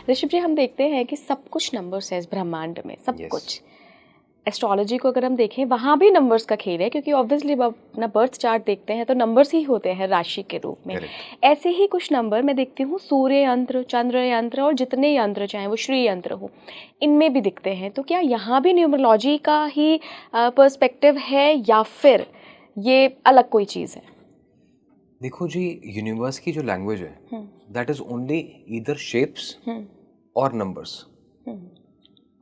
ऋषभ जी, हम देखते हैं कि सब कुछ नंबर्स है इस ब्रह्मांड में, सब Yes. कुछ। एस्ट्रोलॉजी को अगर हम देखें, वहाँ भी नंबर्स का खेल है, क्योंकि ऑब्वियसली अपना बर्थ चार्ट देखते हैं तो नंबर्स ही होते हैं राशि के रूप में। Correct. ऐसे ही कुछ नंबर मैं देखती हूँ सूर्य यंत्र, चंद्र यंत्र और जितने यंत्र चाहे वो श्री यंत्र हो, इनमें भी दिखते हैं। तो क्या यहाँ भी न्यूमरोलॉजी का ही पर्सपेक्टिव है या फिर ये अलग कोई चीज़ है? देखो जी, यूनिवर्स की जो लैंग्वेज है that is only either shapes और नंबर्स,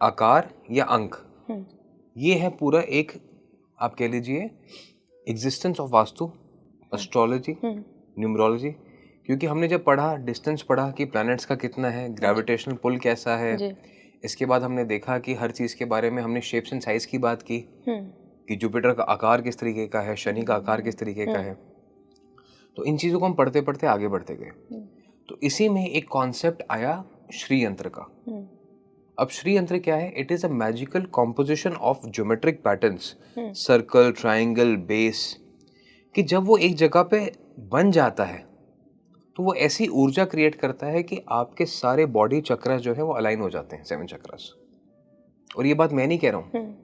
आकार या अंक। ये है पूरा एक, आप कह लीजिए, existence of vastu, astrology, numerology. क्योंकि हमने जब पढ़ा, डिस्टेंस पढ़ा कि प्लैनेट्स का कितना है, ग्रेविटेशनल पुल कैसा है, जी। इसके बाद हमने देखा कि हर चीज़ के बारे में हमने शेप्स एंड साइज की बात की कि जुपिटर का आकार किस तरीके का है, शनि का आकार किस तरीके का है। तो इन चीज़ों को हम पढ़ते पढ़ते आगे बढ़ते गए। तो इसी में एक कॉन्सेप्ट आया श्री यंत्र का। अब श्री यंत्र क्या है? It is a magical composition of geometric patterns, circle, triangle, base, कि जब वो एक जगह पे बन जाता है तो वो ऐसी ऊर्जा क्रिएट करता है कि आपके सारे बॉडी चक्र जो है वो अलाइन हो जाते हैं, 7 चक्रस। और ये बात मैं नहीं कह रहा हूँ,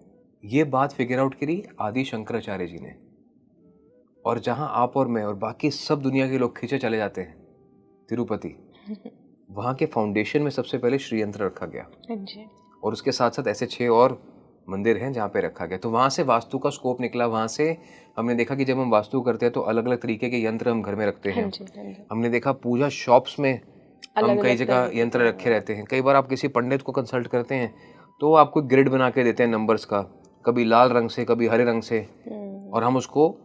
ये बात फिगर आउट करी आदि शंकराचार्य जी ने। और जहाँ आप और मैं और बाकी सब दुनिया के लोग खींचे चले जाते हैं तिरुपति, वहाँ के फाउंडेशन में सबसे पहले श्री यंत्र रखा गया। और उसके साथ साथ ऐसे 6 और मंदिर हैं जहाँ पे रखा गया। तो वहाँ से वास्तु का स्कोप निकला। वहाँ से हमने देखा कि जब हम वास्तु करते हैं तो अलग अलग तरीके के यंत्र हम घर में रखते हैं। हमने देखा पूजा शॉप्स में हम कई जगह यंत्र रखे रहते हैं। कई बार आप किसी पंडित को कंसल्ट करते हैं तो वो आपको ग्रिड बना के देते हैं नंबर्स का, कभी लाल रंग से, कभी हरे रंग से, और हम उसको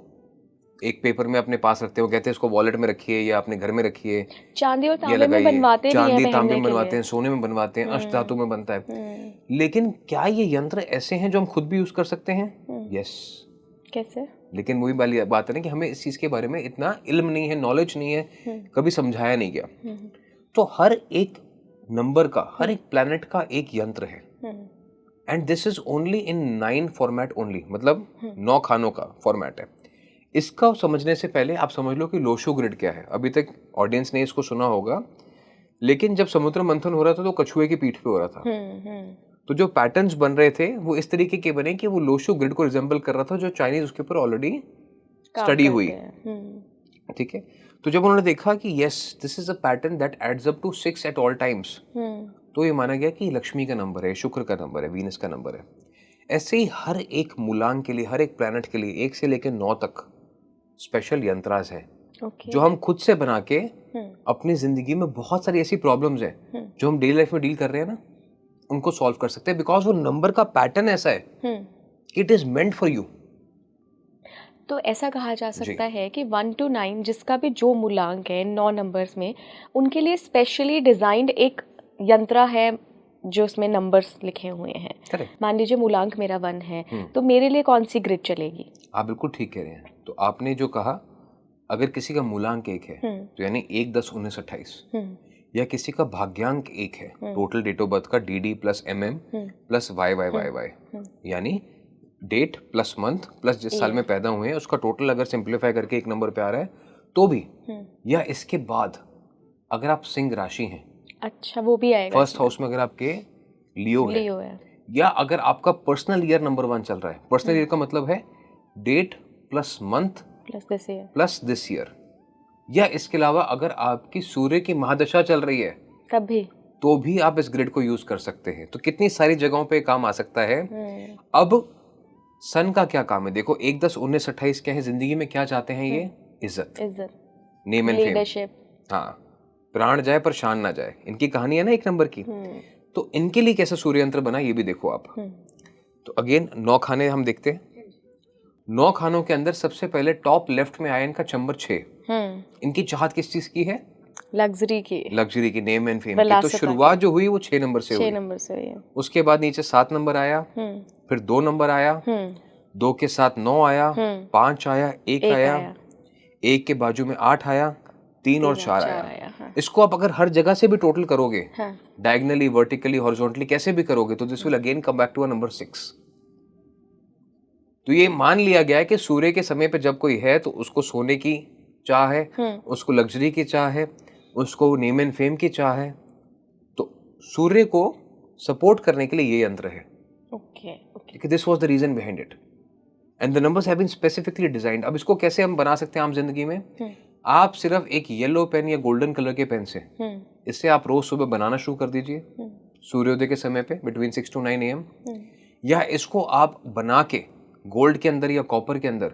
एक पेपर में अपने पास रखते हैं। वो कहते हैं इसको वॉलेट में रखिए या अपने घर में रखिए, चांदी और तांबे में बनवाते भी हैं, चांदी तांबे पहनने में के बनवाते लिए। हैं, सोने में बनवाते हैं, अष्टधातु में बनता है। लेकिन क्या ये यंत्र ऐसे हैं जो हम खुद भी यूज कर सकते हैं? यस। कैसे? लेकिन वही वाली बात है ना कि हमें इस चीज के बारे में इतना इल्म नहीं है, नॉलेज नहीं है, कभी समझाया नहीं गया। तो हर एक नंबर का, हर एक प्लैनेट का एक यंत्र है। And this is only in 9 format only, मतलब 9 खानों का फॉर्मेट है। इसका समझने से पहले आप समझ लो कि लोशो ग्रिड क्या है। अभी तक ऑडियंस ने इसको सुना होगा, लेकिन जब समुद्र मंथन हो रहा था तो कछुए की पीठ पे हो रहा था। तो जो पैटर्न्स बन रहे थे वो इस तरीके के बने कि वो लोशो ग्रिड को रिजेंबल कर रहा था, जो चाइनीज उसके ऊपर ऑलरेडी स्टडी हुई। ठीक है। तो जब उन्होंने देखा कि yes this is a pattern that adds up to 6 at all times, तो ये माना गया कि लक्ष्मी का नंबर है, शुक्र का नंबर है, वीनस का नंबर है। ऐसे ही हर एक मूलांक के लिए, हर एक प्लैनेट के लिए 1 से लेकर 9 तक स्पेशल यंत्रास हैं जो हम खुद से बना के अपनी जिंदगी में बहुत सारी ऐसी प्रॉब्लम्स हैं जो हम डेली लाइफ में डील कर रहे हैं ना, उनको सॉल्व कर सकते हैं। बिकॉज वो नंबर का पैटर्न ऐसा है, it is meant for you. तो ऐसा कहा जा सकता है कि 1 to 9 जिसका भी जो मूलांक है 9 नंबर्स में, उनके लिए स्पेशली डिजाइंड एक यंत्र है जो उसमें नंबर्स लिखे हुए हैं। मान लीजिए मूलांक मेरा 1 है, तो मेरे लिए कौन सी ग्रिड चलेगी? आप बिल्कुल ठीक कह रहे हैं। तो आपने जो कहा, अगर किसी का मूलांक 1 है तो यानी 1, 10, 19, 28, या किसी का भाग्यांक 1 है, टोटल डेट ऑफ बर्थ का DD plus MM plus YYYY, यानी डेट प्लस मंथ प्लस जिस साल में पैदा हुए हैं, उसका टोटल अगर सिंप्लीफाई करके एक नंबर पे आ रहा है तो भी, या इसके बाद अगर आप सिंह राशि हैं, अच्छा वो भी आएगा फर्स्ट हाउस में अगर आपके लियो है, या अगर आपका पर्सनल ईयर नंबर 1 चल रहा है। पर्सनल ईयर का मतलब है date plus month plus this year, या इसके अलावा अगर आपकी सूर्य की महादशा चल रही है तब भी, तो भी आप इस ग्रिड को यूज कर सकते हैं। तो कितनी सारी जगहों पे काम आ सकता है। अब सन का क्या काम है? देखो 1, 10, 19, 28 क्या है जिंदगी में, क्या चाहते हैं ये? इज्जत, नेम एंड फेम। हाँ, प्राण जाए पर शान ना जाए, इनकी कहानी है ना 1 नंबर की। तो इनके लिए कैसे सूर्य यंत्र बना ये भी देखो आप। तो अगेन 9 खाने हम देखते हैं। 9 खानों के अंदर सबसे पहले टॉप लेफ्ट में आया इनका चंबर 6। इनकी चाहत किस चीज की है? लग्जरी की, नेम एंड फेम की। तो शुरुआत जो हुई वो 6 नंबर से हुई। उसके बाद नीचे 7 नंबर आया, फिर 2 नंबर आया, 2 के साथ 9 आया, 5 आया, 1 आया, 1 के बाजू में 8 आया, 3 और 4 आया। इसको आप अगर हर जगह से भी टोटल करोगे, डायगनली, वर्टिकली, हॉरिजॉन्टली, कैसे भी करोगे, तो this will again come back to number 6। तो ये मान लिया गया है कि सूर्य के समय पे जब कोई है तो उसको सोने की चाह है, उसको लग्जरी की चाह है, उसको नेम एंड फेम की चाह है। तो सूर्य को सपोर्ट करने के लिए ये यंत्र है। Okay okay. कि this was the reason behind it and the numbers have been specifically designed. अब इसको कैसे हम बना सकते हैं आम जिंदगी में? आप सिर्फ एक येलो पेन या गोल्डन कलर के पेन से इससे आप रोज सुबह बनाना शुरू कर दीजिए सूर्योदय के समय पे बिटवीन 6 to 9 AM। या इसको आप बना के गोल्ड के अंदर या कॉपर के अंदर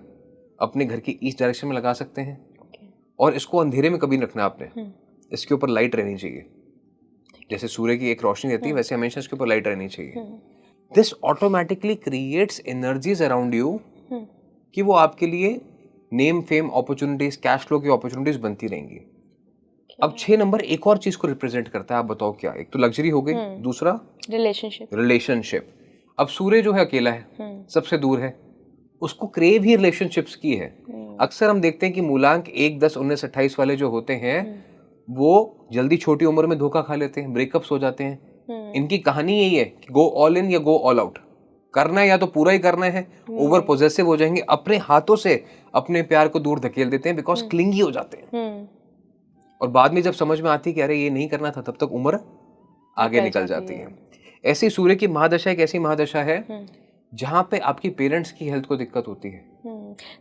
अपने घर की ईस्ट डायरेक्शन में लगा सकते हैं। और इसको अंधेरे में कभी नहीं रखना आपने, इसके ऊपर लाइट रहनी चाहिए। जैसे सूर्य की एक रोशनी रहती है वैसे हमेशा इसके ऊपर लाइट रहनी चाहिए। This automatically creates energies around you कि वो आपके लिए name fame opportunities cash flow की अपॉर्चुनिटीज बनती रहेंगी। अब 6 नंबर एक और चीज को रिप्रेजेंट करता है, आप बताओ क्या? एक तो लग्जरी हो गई, दूसरा रिलेशनशिप। अब सूर्य जो है अकेला है, सबसे दूर है, उसको क्रेव ही रिलेशनशिप्स की है। अक्सर हम देखते हैं कि मूलांक 1, 10, 19, 28 वाले जो होते हैं वो जल्दी छोटी उम्र में धोखा खा लेते हैं, ब्रेकअप्स हो जाते हैं। इनकी कहानी यही है कि गो ऑल इन या गो ऑल आउट। करना है या तो पूरा ही करना है, ओवर पोजेसिव हो जाएंगे, अपने हाथों से अपने प्यार को दूर धकेल देते हैं बिकॉज क्लिंगी हो जाते हैं। और बाद में जब समझ में आती है कि अरे ये नहीं करना था, तब तक उम्र आगे निकल जाती है। ऐसी सूर्य की महादशा एक ऐसी महादशा है जहाँ पे आपकी पेरेंट्स की हेल्थ को दिक्कत होती है।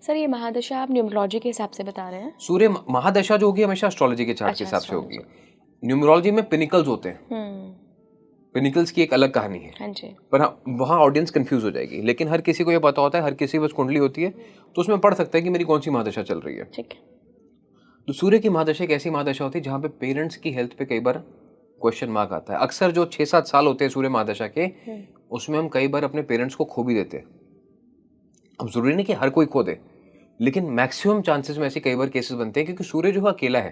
सर ये महादशा आप न्यूमरोलॉजी के हिसाब से बता रहे हैं? सूर्य महादशा जो होगी हमेशा एस्ट्रोलॉजी के चार्ट के हिसाब से होगी। न्यूमरोलॉजी में पिनिकल्स होते हैं, पिनिकल्स की एक अलग कहानी है। हाँ जी। पर हाँ, वहाँ ऑडियंस कंफ्यूज हो जाएगी। लेकिन हर किसी को ये पता होता है, हर किसी की बस कुंडली होती है तो उसमें पढ़ सकता है कि मेरी कौन सी महादशा चल रही है। ठीक है। तो सूर्य की महादशा एक ऐसी महादशा होती है जहाँ पे पेरेंट्स की हेल्थ पे कई बार क्वेश्चन मार्क आता है। अक्सर जो 6-7 साल होते हैं सूर्य महादशा के, उसमें हम कई बार अपने पेरेंट्स को खो भी देते हैं। अब जरूरी नहीं कि हर कोई खो दे, लेकिन मैक्सिमम चांसेस में ऐसे कई बार केसेस बनते हैं क्योंकि सूर्य जो है अकेला है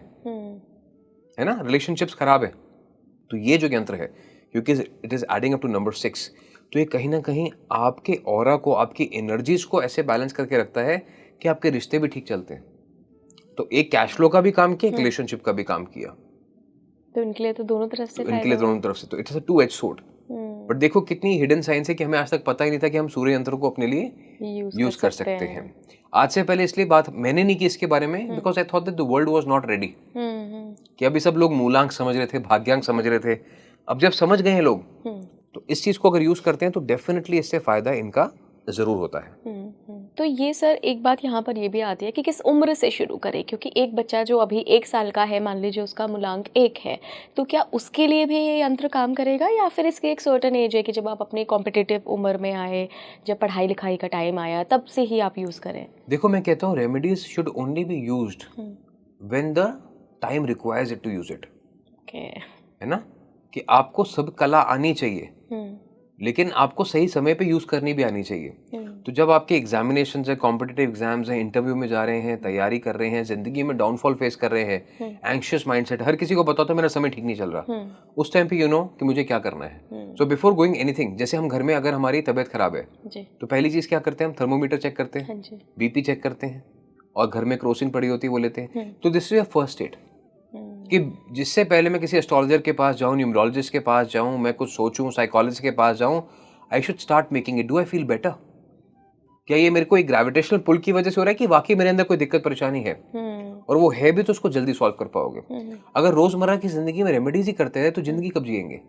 ना, रिलेशनशिप्स खराब है। तो ये जो यंत्र है, क्योंकि it is adding up to number 6, तो ये कहीं ना कहीं आपके ऑरा को, आपकी एनर्जीज को ऐसे बैलेंस करके रखता है कि आपके रिश्ते भी ठीक चलते हैं। तो एक कैश फ्लो का भी काम किया, एक रिलेशनशिप का भी काम किया। तो इनके लिए तो दोनों तरफ से तो it's a two edge sword. But देखो कितनी हिडन साइंस है कि हमें आज तक पता ही नहीं था कि हम सूर्य यंत्र को अपने लिए यूज कर सकते हैं। आज से पहले इसलिए बात मैंने नहीं की इसके बारे में because I thought that the world was not ready. कि अभी सब लोग मूलांक समझ रहे थे, भाग्यांक समझ रहे थे। अब जब समझ गए हैं लोग, तो इस चीज को अगर यूज करते हैं तो डेफिनेटली इससे फायदा इनका जरूर होता है। तो ये सर एक बात यहाँ पर ये भी आती है कि किस उम्र से शुरू करें, क्योंकि एक बच्चा जो अभी 1 साल का है, मान लीजिए उसका मूलांक 1 है, तो क्या उसके लिए भी ये यंत्र काम करेगा या फिर इसकी एक सर्टेन एज है कि जब आप अपनी कॉम्पिटिटिव उम्र में आए, जब पढ़ाई लिखाई का टाइम आया, तब से ही आप यूज़ करें? देखो मैं कहता हूँ remedies should only be used when the time requires it to use it. है ना, कि आपको सब कला आनी चाहिए लेकिन आपको सही समय पे यूज करनी भी आनी चाहिए। तो जब आपके एग्जामिनेशन है, कॉम्पिटिटिव एग्जाम्स हैं, इंटरव्यू में जा रहे हैं, तैयारी कर रहे हैं, जिंदगी में डाउनफॉल फेस कर रहे हैं, एंग्शियस माइंडसेट, हर किसी को पता होता है मेरा समय ठीक नहीं चल रहा, उस टाइम पे यू नो कि मुझे क्या करना है। सो बिफोर गोइंग एनीथिंग, जैसे हम घर में अगर हमारी तबीयत खराब है तो पहली चीज क्या करते हैं, हम थर्मोमीटर चेक करते हैं, बीपी चेक करते हैं, और घर में क्रोसिन पड़ी होती है वो लेते हैं। तो दिस इज फर्स्ट एड कि जिससे पहले मैं किसी एस्ट्रोलॉजर के पास जाऊं, न्यूमरोलॉजिस्ट के पास जाऊं, मैं कुछ सोचूं, साइकोलॉजिस्ट के पास जाऊं, I should start making it. Do I feel better? क्या ये मेरे को एक ग्रेविटेशनल पुल की वजह से हो रहा है कि वाकई मेरे अंदर कोई दिक्कत परेशानी है? और वो है भी तो उसको जल्दी सॉल्व कर पाओगे। अगर रोजमर्रा की जिंदगी में रेमेडीज ही करते हैं तो जिंदगी कब जिएंगे?